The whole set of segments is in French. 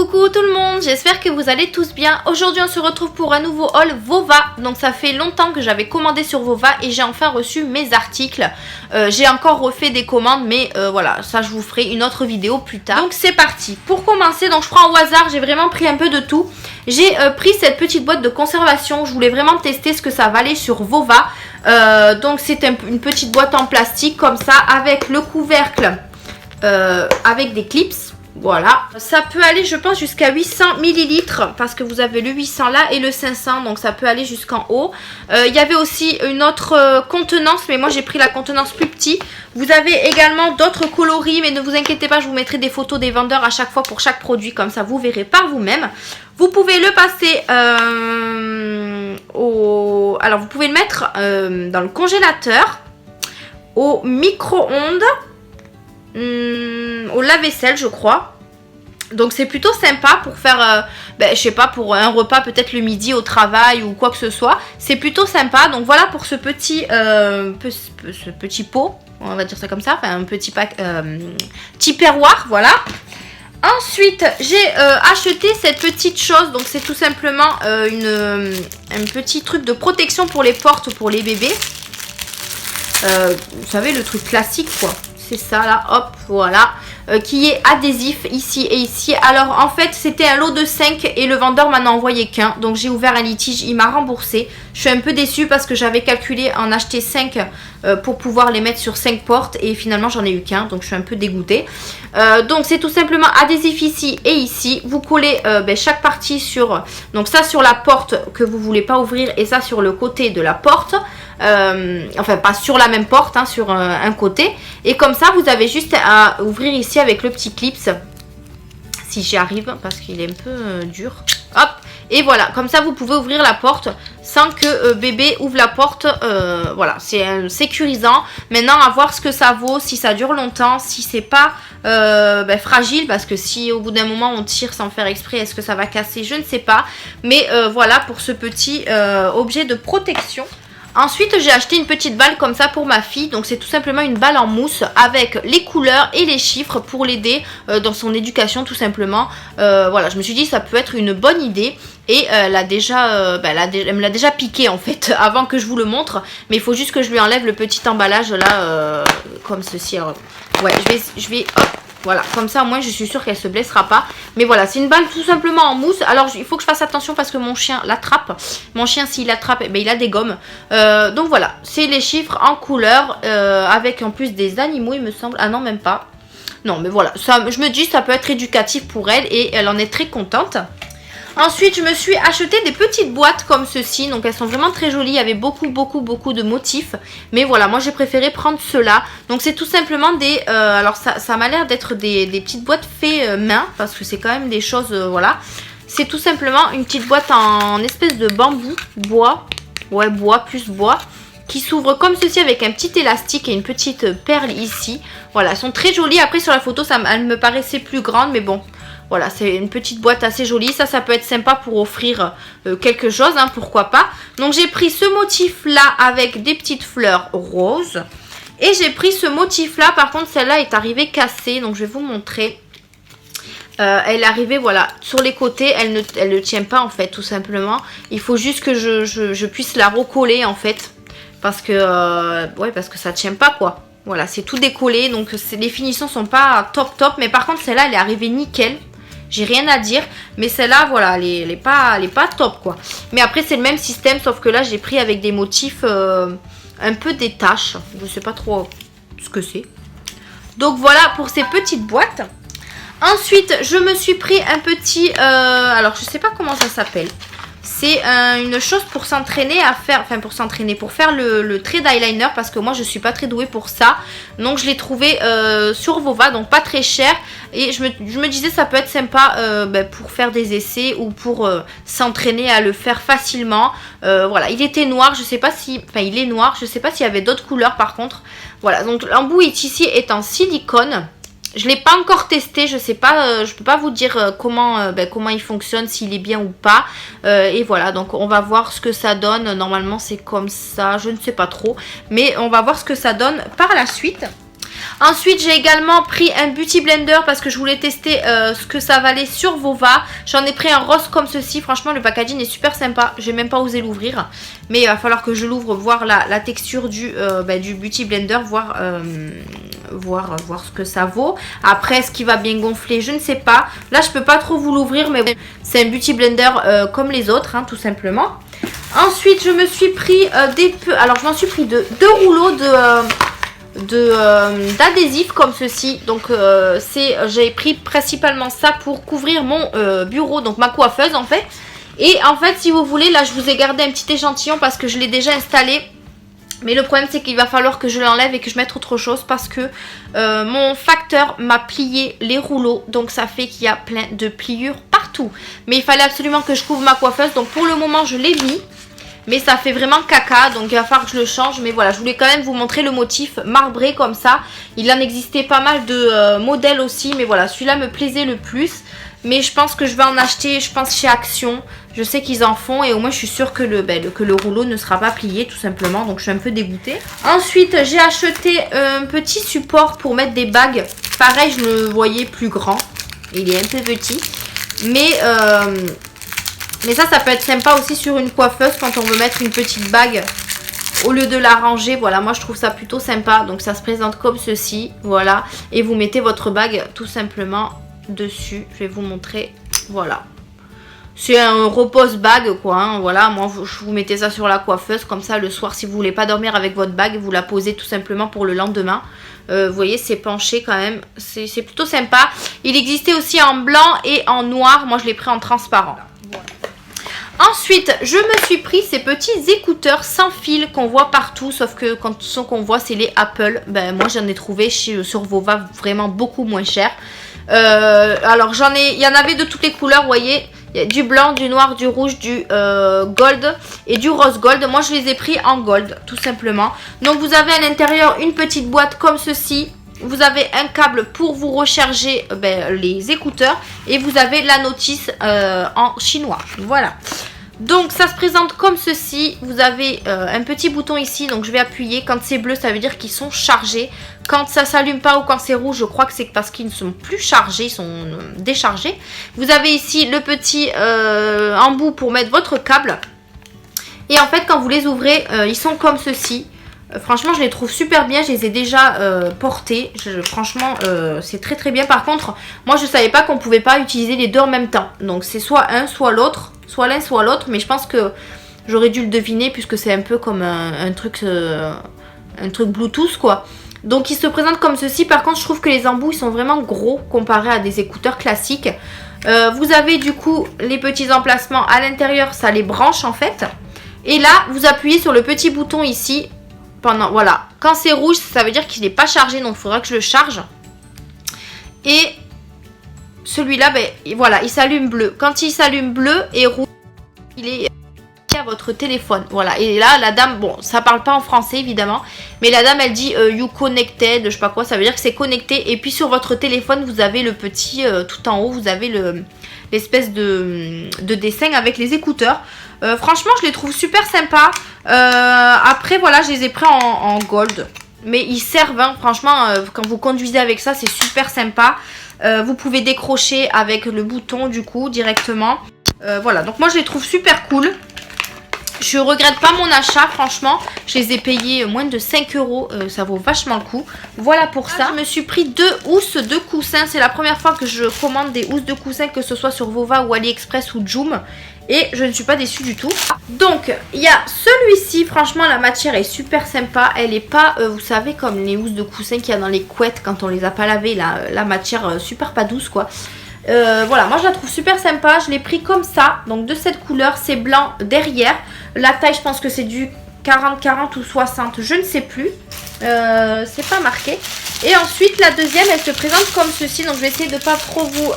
Coucou tout le monde, j'espère que vous allez tous bien. Aujourd'hui on se retrouve pour un nouveau haul Vova. Donc ça fait longtemps que j'avais commandé sur Vova et j'ai enfin reçu mes articles. J'ai encore refait des commandes mais voilà, ça je vous ferai une autre vidéo plus tard. Donc c'est parti. Pour commencer, donc je prends au hasard, j'ai vraiment pris un peu de tout. J'ai pris cette petite boîte de conservation, je voulais vraiment tester ce que ça valait sur Vova. Donc c'est une petite boîte en plastique comme ça avec le couvercle avec des clips. Voilà, ça peut aller je pense jusqu'à 800 ml parce que vous avez le 800 là et le 500, donc ça peut aller jusqu'en haut. Il y avait aussi une autre contenance, mais moi j'ai pris la contenance plus petit. Vous avez également d'autres coloris, mais ne vous inquiétez pas, je vous mettrai des photos des vendeurs à chaque fois pour chaque produit, comme ça vous verrez par vous-même. Vous pouvez le passer alors vous pouvez le mettre dans le congélateur, au micro-ondes, au lave-vaisselle je crois. Donc c'est plutôt sympa pour faire, je sais pas, pour un repas peut-être le midi au travail ou quoi que ce soit. C'est plutôt sympa. Donc voilà pour ce petit pot, on va dire ça comme ça, enfin un petit pack, tupperware, voilà. Ensuite j'ai acheté cette petite chose, donc c'est tout simplement un petit truc de protection pour les portes, pour les bébés. Vous savez, le truc classique quoi. C'est ça là, hop, voilà, qui est adhésif ici et ici. Alors en fait c'était un lot de 5 et le vendeur m'en a envoyé qu'un, donc j'ai ouvert un litige, il m'a remboursé. Je suis un peu déçue parce que j'avais calculé en acheter 5 pour pouvoir les mettre sur 5 portes et finalement j'en ai eu qu'un, donc je suis un peu dégoûtée. Donc c'est tout simplement adhésif ici et ici. Vous collez chaque partie sur, donc ça sur la porte que vous voulez pas ouvrir et ça sur le côté de la porte. Enfin pas sur la même porte, hein, sur un côté. Et comme ça vous avez juste à ouvrir ici avec le petit clips. Si j'y arrive parce qu'il est un peu dur. Hop. Et voilà, comme ça vous pouvez ouvrir la porte sans que bébé ouvre la porte. Voilà, c'est sécurisant. Maintenant à voir ce que ça vaut, si ça dure longtemps, si c'est pas fragile, parce que si au bout d'un moment on tire sans faire exprès, est-ce que ça va casser? Je ne sais pas. Mais voilà pour ce petit objet de protection. Ensuite j'ai acheté une petite balle comme ça pour ma fille. Donc c'est tout simplement une balle en mousse avec les couleurs et les chiffres pour l'aider dans son éducation tout simplement. Voilà, je me suis dit ça peut être une bonne idée. Et elle me l'a déjà piqué en fait avant que je vous le montre. Mais il faut juste que je lui enlève le petit emballage là comme ceci. Alors, ouais, je vais hop. Voilà, comme ça au moins je suis sûre qu'elle se blessera pas. Mais voilà, c'est une balle tout simplement en mousse. Alors il faut que je fasse attention parce que mon chien l'attrape. Mon chien s'il l'attrape, il a des gommes. Donc voilà, c'est les chiffres en couleur avec en plus des animaux il me semble. Ah non, même pas. Non mais voilà, ça, je me dis ça peut être éducatif pour elle et elle en est très contente. Ensuite, je me suis acheté des petites boîtes comme ceci. Donc, elles sont vraiment très jolies. Il y avait beaucoup de motifs. Mais voilà, moi, j'ai préféré prendre ceux-là. Donc, c'est tout simplement des... alors, ça m'a l'air d'être des petites boîtes faites main. Parce que c'est quand même des choses... voilà. C'est tout simplement une petite boîte en espèce de bambou, bois. Ouais, bois plus bois. Qui s'ouvre comme ceci avec un petit élastique et une petite perle ici. Voilà, elles sont très jolies. Après, sur la photo, elles me paraissaient plus grandes. Mais bon... Voilà, c'est une petite boîte assez jolie. Ça peut être sympa pour offrir quelque chose, hein, pourquoi pas. Donc, j'ai pris ce motif-là avec des petites fleurs roses. Et j'ai pris ce motif-là. Par contre, celle-là est arrivée cassée. Donc, je vais vous montrer. Elle est arrivée, voilà, sur les côtés. Elle ne tient pas, en fait, tout simplement. Il faut juste que je puisse la recoller, en fait. Parce que, parce que ça tient pas, quoi. Voilà, c'est tout décollé. Donc, les finitions sont pas top. Mais par contre, celle-là, elle est arrivée nickel. J'ai rien à dire, mais celle-là, voilà, elle est pas top, quoi. Mais après, c'est le même système, sauf que là, j'ai pris avec des motifs un peu des taches. Je sais pas trop ce que c'est. Donc, voilà pour ces petites boîtes. Ensuite, je me suis pris un petit... alors, je sais pas comment ça s'appelle. C'est une chose pour s'entraîner à faire, enfin pour s'entraîner, pour faire le trait d'eyeliner parce que moi je suis pas très douée pour ça. Donc je l'ai trouvé sur Vova, donc pas très cher. Et je me disais ça peut être sympa pour faire des essais ou pour s'entraîner à le faire facilement. Voilà, il était noir, je sais pas si, enfin il est noir, je sais pas s'il y avait d'autres couleurs par contre. Voilà, donc l'embout ici est en silicone. Je ne l'ai pas encore testé, je sais pas, je peux pas vous dire comment il fonctionne, s'il est bien ou pas. Et voilà, donc on va voir ce que ça donne. Normalement c'est comme ça, je ne sais pas trop. Mais on va voir ce que ça donne par la suite. Ensuite, j'ai également pris un Beauty Blender parce que je voulais tester ce que ça valait sur Vova. J'en ai pris un rose comme ceci. Franchement, le packaging est super sympa. J'ai même pas osé l'ouvrir. Mais il va falloir que je l'ouvre, voir la texture du Beauty Blender, voir ce que ça vaut. Après, est-ce qu'il va bien gonfler? Je ne sais pas. Là, je peux pas trop vous l'ouvrir, mais c'est un Beauty Blender comme les autres, hein, tout simplement. Ensuite, je me suis pris alors je m'en suis pris deux rouleaux d'adhésif comme ceci. Donc j'ai pris principalement ça pour couvrir mon bureau, donc ma coiffeuse en fait. Et en fait, si vous voulez, là je vous ai gardé un petit échantillon parce que je l'ai déjà installé. Mais le problème c'est qu'il va falloir que je l'enlève et que je mette autre chose parce que mon facteur m'a plié les rouleaux. Donc ça fait qu'il y a plein de pliures partout. Mais il fallait absolument que je couvre ma coiffeuse. Donc pour le moment je l'ai mis. Mais ça fait vraiment caca, donc il va falloir que je le change. Mais voilà, je voulais quand même vous montrer le motif marbré comme ça. Il en existait pas mal de modèles aussi. Mais voilà, celui-là me plaisait le plus. Mais je pense que je vais en acheter, je pense chez Action. Je sais qu'ils en font et au moins je suis sûre que le rouleau ne sera pas plié tout simplement. Donc je suis un peu dégoûtée. Ensuite, j'ai acheté un petit support pour mettre des bagues. Pareil, je le voyais plus grand. Il est un peu petit. Mais ça peut être sympa aussi sur une coiffeuse quand on veut mettre une petite bague au lieu de la ranger. Voilà, moi je trouve ça plutôt sympa. Donc ça se présente comme ceci, voilà. Et vous mettez votre bague tout simplement dessus. Je vais vous montrer, voilà. C'est un repose bague quoi, hein. Voilà, moi je vous mettez ça sur la coiffeuse. Comme ça le soir si vous voulez pas dormir avec votre bague, vous la posez tout simplement pour le lendemain. Vous voyez, c'est penché quand même, c'est plutôt sympa. Il existait aussi en blanc et en noir. Moi je l'ai pris en transparent. Voilà. Ensuite, je me suis pris ces petits écouteurs sans fil qu'on voit partout, sauf que quand ceux qu'on voit, c'est les Apple. Ben, moi, j'en ai trouvé sur Vova vraiment beaucoup moins cher. Alors, il y en avait de toutes les couleurs, vous voyez. Il y a du blanc, du noir, du rouge, du gold et du rose gold. Moi, je les ai pris en gold, tout simplement. Donc, vous avez à l'intérieur une petite boîte comme ceci. Vous avez un câble pour vous recharger les écouteurs. Et vous avez la notice en chinois. Voilà. Donc ça se présente comme ceci. Vous avez un petit bouton ici. Donc je vais appuyer. Quand c'est bleu, ça veut dire qu'ils sont chargés. Quand ça s'allume pas ou quand c'est rouge, je crois que c'est parce qu'ils ne sont plus chargés. Ils sont déchargés. Vous avez ici le petit embout pour mettre votre câble. Et en fait, quand vous les ouvrez, ils sont comme ceci. Franchement, je les trouve super bien. Je les ai déjà portés. Franchement, c'est très très bien. Par contre, moi, je savais pas qu'on pouvait pas utiliser les deux en même temps. Donc, c'est soit un, soit l'autre. Soit l'un, soit l'autre. Mais je pense que j'aurais dû le deviner puisque c'est un peu comme un truc Bluetooth, quoi. Donc, ils se présentent comme ceci. Par contre, je trouve que les embouts, ils sont vraiment gros comparé à des écouteurs classiques. Vous avez du coup les petits emplacements. À l'intérieur, ça les branche en fait. Et là, vous appuyez sur le petit bouton ici. Voilà, quand c'est rouge, ça veut dire qu'il n'est pas chargé, donc il faudra que je le charge. Et celui-là, voilà, il s'allume bleu. Quand il s'allume bleu et rouge, il est à votre téléphone. Voilà, et là, la dame, bon, ça parle pas en français évidemment, mais la dame, elle dit you connected, je sais pas quoi, ça veut dire que c'est connecté. Et puis sur votre téléphone, vous avez le petit, tout en haut, vous avez l'espèce de dessin avec les écouteurs. Franchement, je les trouve super sympas. Après, voilà, je les ai pris en gold. Mais ils servent, hein, franchement, quand vous conduisez avec ça, c'est super sympa. Vous pouvez décrocher avec le bouton, du coup, directement. Voilà, donc moi, je les trouve super cool. Je regrette pas mon achat, franchement. Je les ai payés moins de 5 €. Ça vaut vachement le coup. Voilà pour ça. Je me suis pris 2 housses de coussins. C'est la première fois que je commande des housses de coussins, que ce soit sur Vova ou AliExpress ou Joom. Et je ne suis pas déçue du tout. Donc, il y a celui-ci. Franchement, la matière est super sympa. Elle n'est pas, vous savez, comme les housses de coussins qu'il y a dans les couettes quand on les a pas lavées. La matière super pas douce, quoi. Voilà, moi je la trouve super sympa. Je l'ai pris comme ça, donc de cette couleur. C'est blanc derrière. La taille, je pense que c'est du 40-40 ou 60, je ne sais plus. C'est pas marqué. Et ensuite, la deuxième, elle se présente comme ceci. Donc je vais essayer de pas trop vous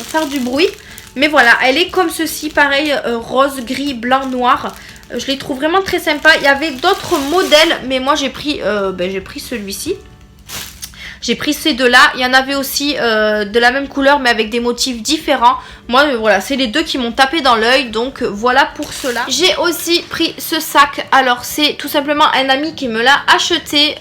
faire du bruit. Mais voilà, elle est comme ceci, pareil, rose, gris, blanc, noir. Je les trouve vraiment très sympa. Il y avait d'autres modèles, mais moi j'ai pris celui-ci. J'ai pris ces deux là. Il y en avait aussi de la même couleur mais avec des motifs différents. Moi voilà, c'est les deux qui m'ont tapé dans l'œil. Donc voilà pour cela. J'ai aussi pris ce sac. Alors c'est tout simplement un ami qui me l'a acheté.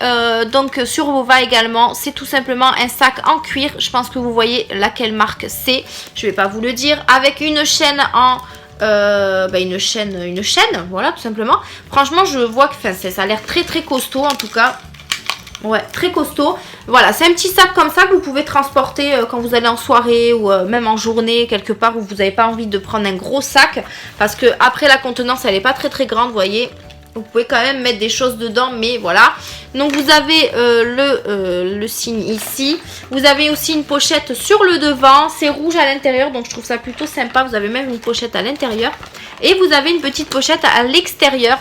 Donc sur Vova également. C'est tout simplement un sac en cuir. Je pense que vous voyez laquelle marque c'est. Je vais pas vous le dire. Avec une chaîne en... une chaîne, voilà, tout simplement. Franchement, je vois que ça a l'air très très costaud en tout cas. Ouais, très costaud. Voilà, c'est un petit sac comme ça que vous pouvez transporter quand vous allez en soirée ou même en journée, quelque part où vous n'avez pas envie de prendre un gros sac. Parce que après la contenance, elle n'est pas très très grande, vous voyez. Vous pouvez quand même mettre des choses dedans, mais voilà. Donc vous avez le signe ici. Vous avez aussi une pochette sur le devant. C'est rouge à l'intérieur, donc je trouve ça plutôt sympa. Vous avez même une pochette à l'intérieur. Et vous avez une petite pochette à l'extérieur,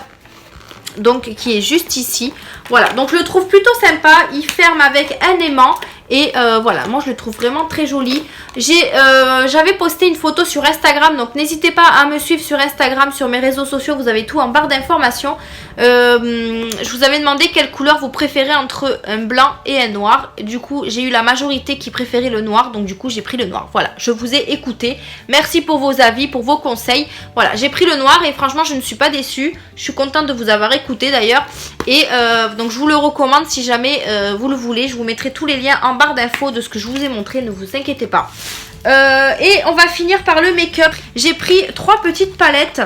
donc qui est juste ici. Voilà, donc je le trouve plutôt sympa. Il ferme avec un aimant. Et voilà, moi je le trouve vraiment très joli. J'avais posté une photo sur Instagram, donc n'hésitez pas à me suivre sur Instagram, sur mes réseaux sociaux, vous avez tout en barre d'informations. Je vous avais demandé quelle couleur vous préférez entre un blanc et un noir. Du coup, j'ai eu la majorité qui préférait le noir, donc du coup j'ai pris le noir. Voilà, je vous ai écouté. Merci pour vos avis, pour vos conseils. Voilà, j'ai pris le noir et franchement je ne suis pas déçue. Je suis contente de vous avoir écouté d'ailleurs. Et donc je vous le recommande si jamais vous le voulez. Je vous mettrai tous les liens en barre d'infos de ce que je vous ai montré, ne vous inquiétez pas. Et on va finir par le make-up. J'ai pris 3 petites palettes.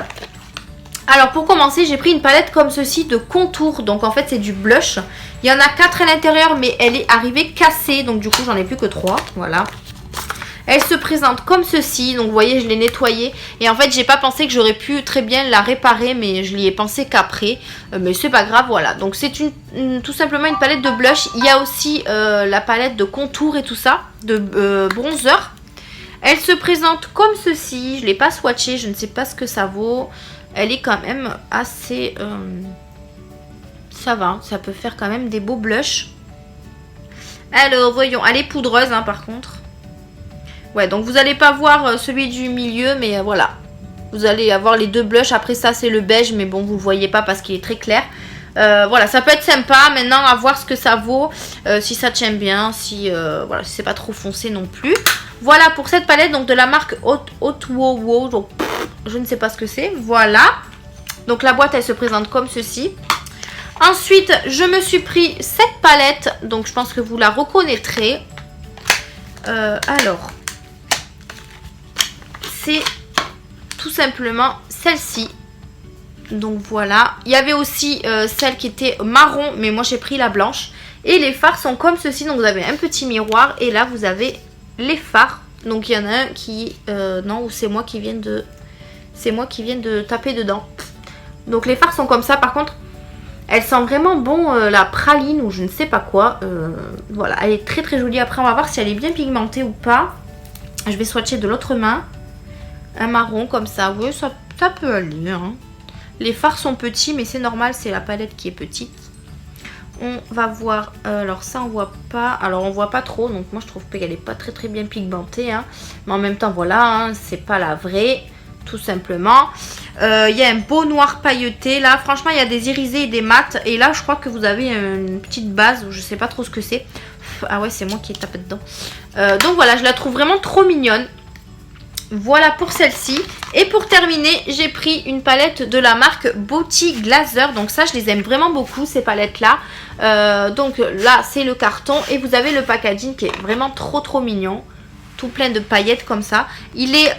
Alors pour commencer, j'ai pris une palette comme ceci de contour. Donc en fait c'est du blush. Il y en a 4 à l'intérieur, mais elle est arrivée cassée. Donc du coup j'en ai plus que 3. Voilà. Elle se présente comme ceci, donc vous voyez je l'ai nettoyée et en fait j'ai pas pensé que j'aurais pu très bien la réparer, mais je n'y ai pensé qu'après, mais c'est pas grave. Voilà, donc c'est tout simplement une palette de blush. Il y a aussi la palette de contour et tout ça, de bronzer. Elle se présente comme ceci, je l'ai pas swatchée, je ne sais pas ce que ça vaut. Elle est quand même assez... ça va, ça peut faire quand même des beaux blushs. Alors voyons, elle est poudreuse hein, par contre. Ouais, donc vous n'allez pas voir celui du milieu, mais voilà. Vous allez avoir les deux blushs. Après ça, c'est le beige, mais bon, vous ne le voyez pas parce qu'il est très clair. Voilà, ça peut être sympa. Maintenant, à voir ce que ça vaut. Si ça tient bien, si voilà, si c'est pas trop foncé non plus. Voilà pour cette palette, donc de la marque Hot-Wow. Donc, je ne sais pas ce que c'est. Voilà. Donc la boîte, elle se présente comme ceci. Ensuite, je me suis pris cette palette. Donc, je pense que vous la reconnaîtrez. Alors... c'est tout simplement celle-ci. Donc voilà. Il y avait aussi celle qui était marron, mais moi j'ai pris la blanche. Et les fards sont comme ceci. Donc vous avez un petit miroir et là vous avez les fards. Donc il y en a un qui... non, ou c'est moi qui viens de... c'est moi qui viens de taper dedans. Donc les fards sont comme ça. Par contre, elle sent vraiment bon la praline ou je ne sais pas quoi. Voilà, elle est très très jolie. Après on va voir si elle est bien pigmentée ou pas. Je vais swatcher de l'autre main. Un marron comme ça, oui, ça peut aller. Hein. Les fards sont petits, mais c'est normal, c'est la palette qui est petite. On va voir, alors ça on voit pas, alors on voit pas trop, donc moi je trouve qu'elle est pas très très bien pigmentée. Hein. Mais en même temps, voilà, hein, c'est pas la vraie, tout simplement. Il y a un beau noir pailleté, là franchement il y a des irisés et des mats. Et là je crois que vous avez une petite base, je sais pas trop ce que c'est. Ah ouais, c'est moi qui ai tapé dedans. Donc voilà, je la trouve vraiment trop mignonne. Voilà pour celle-ci. Et pour terminer, j'ai pris une palette de la marque Beauty Glazer. Donc ça, je les aime vraiment beaucoup, ces palettes-là. Donc là, c'est le carton. Et vous avez le packaging qui est vraiment trop trop mignon. Tout plein de paillettes comme ça. Il est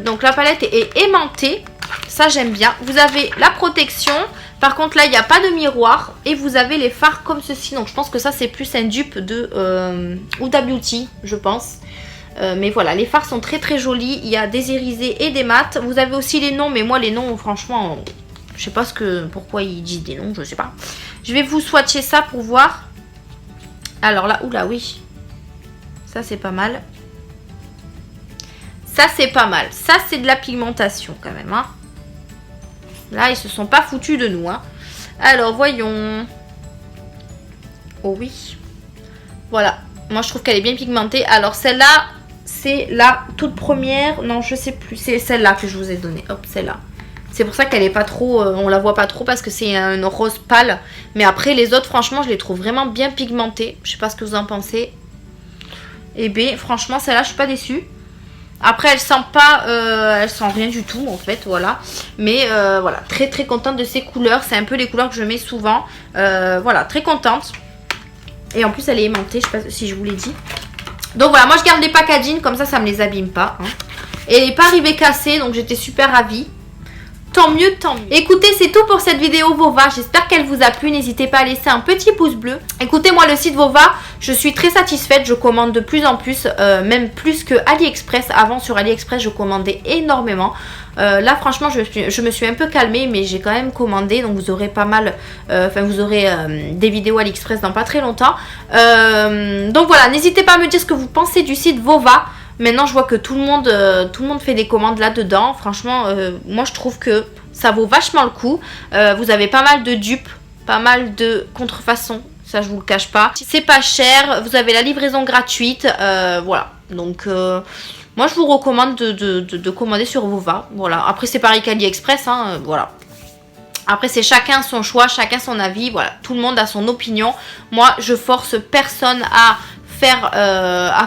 donc la palette est aimantée. Ça, j'aime bien. Vous avez la protection. Par contre, là, il n'y a pas de miroir. Et vous avez les fards comme ceci. Donc je pense que ça, c'est plus un dupe de Huda Beauty, je pense. Mais voilà, les fards sont très très jolis. Il y a des irisés et des mats. Vous avez aussi les noms, mais moi les noms franchement je sais pas pourquoi ils disent des noms, je sais pas. Je vais vous swatcher ça pour voir. Alors là, oula oui, ça c'est pas mal. Ça c'est pas mal. Ça c'est de la pigmentation quand même hein. Là ils se sont pas foutus de nous hein. Alors voyons. Oh oui. Voilà, moi je trouve qu'elle est bien pigmentée. Alors celle-là, c'est la toute première. Non, je sais plus. C'est celle-là que je vous ai donnée. Hop, celle-là. C'est pour ça qu'elle est pas trop... on la voit pas trop parce que c'est un rose pâle. Mais après, les autres, franchement, je les trouve vraiment bien pigmentées. Je sais pas ce que vous en pensez. Et B, franchement, celle-là, je suis pas déçue. Après, elle sent pas, elle sent rien du tout en fait, voilà. Mais voilà, très très contente de ces couleurs. C'est un peu les couleurs que je mets souvent. Voilà, très contente. Et en plus, elle est aimantée, je sais pas si je vous l'ai dit. Donc voilà, moi je garde les packaging, comme ça me les abîme pas. Hein. Et elle n'est pas arrivée cassée, donc j'étais super ravie. Tant mieux, tant mieux. Écoutez, c'est tout pour cette vidéo Vova. J'espère qu'elle vous a plu. N'hésitez pas à laisser un petit pouce bleu. Écoutez, moi, le site Vova, je suis très satisfaite. Je commande de plus en plus, même plus que AliExpress. Avant, sur AliExpress, je commandais énormément. Là, franchement, je me suis un peu calmée, mais j'ai quand même commandé. Donc, vous aurez pas mal... vous aurez des vidéos AliExpress dans pas très longtemps. Donc, voilà. N'hésitez pas à me dire ce que vous pensez du site Vova. Maintenant, je vois que tout le monde fait des commandes là-dedans. Franchement, moi, je trouve que ça vaut vachement le coup. Vous avez pas mal de dupes, pas mal de contrefaçons. Ça, je vous le cache pas. C'est pas cher. Vous avez la livraison gratuite. Voilà. Donc, moi, je vous recommande de commander sur Vova. Voilà. Après, c'est pareil qu'AliExpress. Hein, voilà. Après, c'est chacun son choix, chacun son avis. Voilà. Tout le monde a son opinion. Moi, je force personne à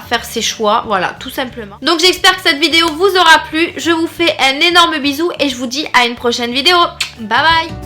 faire ses choix, voilà, tout simplement. Donc j'espère que cette vidéo vous aura plu. Je vous fais un énorme bisou et je vous dis à une prochaine vidéo. Bye bye.